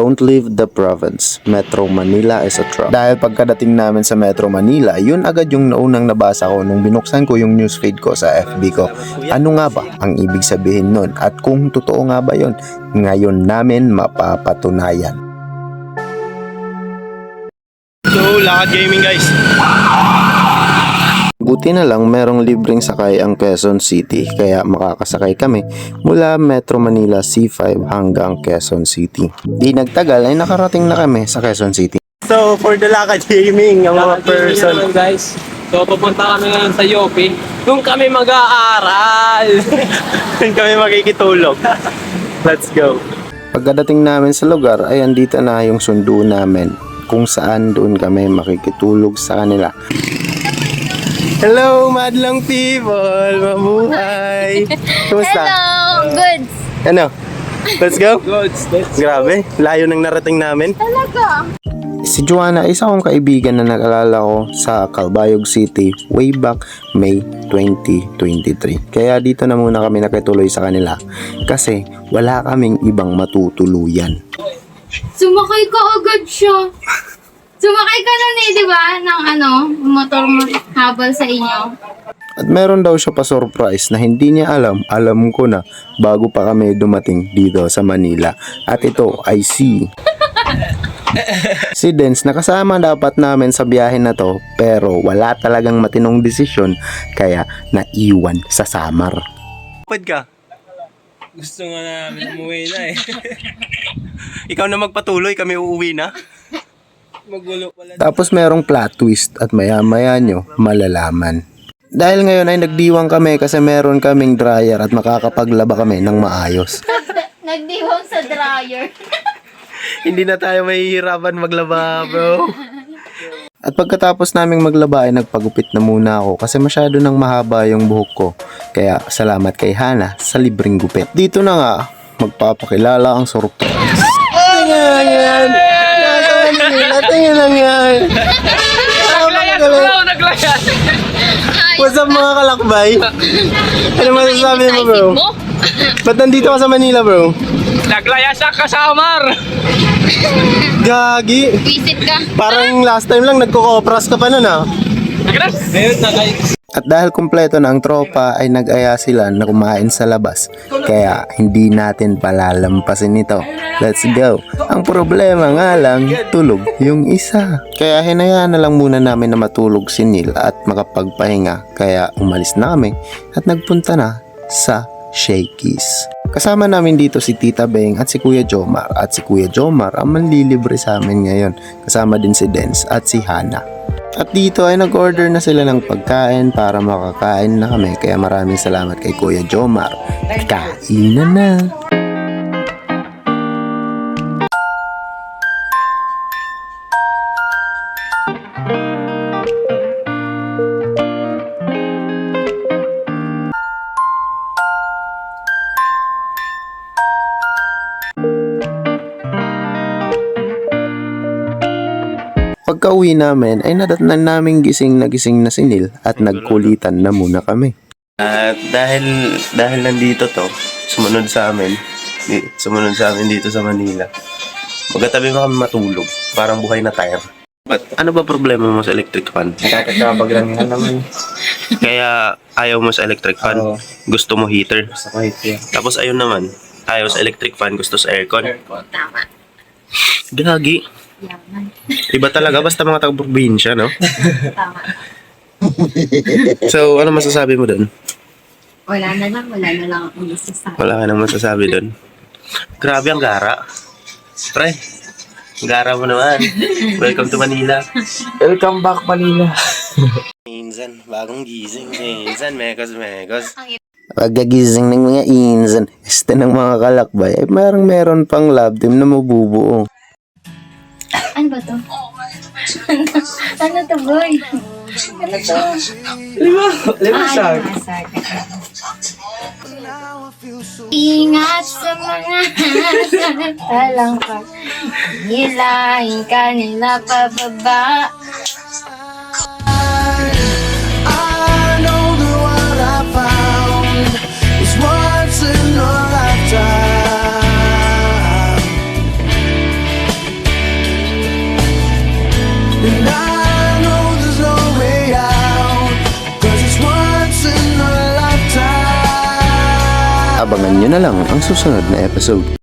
Don't leave the province. Metro Manila is a trap. Dahil pagkadating namin sa Metro Manila, yun agad yung naunang nabasa ko nung binuksan ko yung newsfeed ko sa FB ko. Ano nga ba ang ibig sabihin nun? At kung totoo nga ba yun, ngayon namin mapapatunayan. So, lakad gaming guys. Buti na lang merong libreng sakay ang Quezon City kaya makakasakay kami mula Metro Manila C5 hanggang Quezon City. Di nagtagal ay nakarating na kami sa Quezon City. So, for the lakad gaming, ang mga person. Naman, guys. So, pupunta kami ngayon sa Yopi. Doon kami mag-aaral. Doon kami makikitulog. Let's go. Pagkadating namin sa lugar ay andito na yung sundo namin kung saan doon kami makikitulog sa kanila. Hello, madlang people! Mabuhay! Kumusta? Hello! Good! Ano? Let's go? Goods, let's Grabe, layo nang narating namin. Talaga? Si Joanna, isa kong kaibigan na nag-alala ko sa Calbayog City way back May 2023. Kaya dito na muna kami nakituloy sa kanila kasi wala kaming ibang matutuluyan. Sumakay ka agad siya. Sumakay ka nun di ba? Ng motor mo habal sa inyo. At meron daw siya pa surprise na hindi niya alam ko na bago pa kami dumating dito sa Manila. At ito ay si Dens, nakasama dapat namin sa biyahe na to pero wala talagang matinong desisyon kaya naiwan sa Samar. Pwede ka? Gusto nga namin umuwi na eh. Ikaw na magpatuloy, kami uuwi na. Magulo pala. Tapos merong plot twist at maya-maya nyo malalaman. Dahil ngayon ay nagdiwang kami kasi meron kaming dryer at makakapaglaba kami ng maayos. Nagdiwang sa dryer. Hindi na tayo mahihirapan maglaba, bro. At pagkatapos naming maglaba ay nagpagupit na muna ako kasi masyado nang mahaba yung buhok ko. Kaya salamat kay Hana sa libreng gupit. Dito na nga, magpapakilala ang surprise. Tingnan lang yan. Naglayas! What's up mga kalakbay? Ano masasabi mo, bro? Ba't nandito ka sa Manila, bro? Naglayas sa kasamar! Gagi. Visit ka. Parang last time lang nagko-kopras ka pa nun, ah. Ngayon na guys. At dahil kumpleto na ang tropa ay nag-aya sila na kumain sa labas. Kaya hindi natin palalampasin ito. Let's go. Ang problema nga lang, tulog yung isa. Kaya hinayaan na lang muna namin na matulog si Neil at makapagpahinga. Kaya umalis na kami at nagpunta na sa Shakey's. Kasama namin dito si Tita Beng at si Kuya Jomar. At si Kuya Jomar ang manlilibre sa amin ngayon. Kasama din si Dens at si Hana. At dito ay nag-order na sila ng pagkain para makakain na kami. Kaya maraming salamat kay Kuya Jomar. Kainan na! Pagka-uwi namin ay nadatnan naming gising na si Neil at nagkulitan na muna kami. At dahil nandito to, sumunod sa amin dito sa Manila. Magkatabi mo kami matulog, parang buhay na tire. But ano ba problema mo sa electric fan? Kakakabag lang nga naman. Kaya ayaw mo sa electric fan, Oo. gusto mo heater. Sa kahit yan. Tapos ayun naman, ayaw sa electric fan, gusto sa aircon. Tama. Gagi. Yaman. Iba talaga, basta mga taga-probinsya, no? Tama. So, ano masasabi mo doon? Wala na lang akong masasabi. Wala ka nang masasabi doon. Grabe ang gara. Pre, ang gara mo naman. Welcome to Manila. Welcome back Manila. Minsan, bagong gising. Minsan, mekos. Pagkagising ng mga insan, ng mga kalakbay ay meron pang love team na mabubuo. Ano ba to? Ano to, boy? Ano to? Lima shark. Shark. Ingat sa mga talang pa. Hilahin ka nila pababa. And I know there's no way out, 'cause it's once in a lifetime. Abangan nyo na lang ang susunod na episode.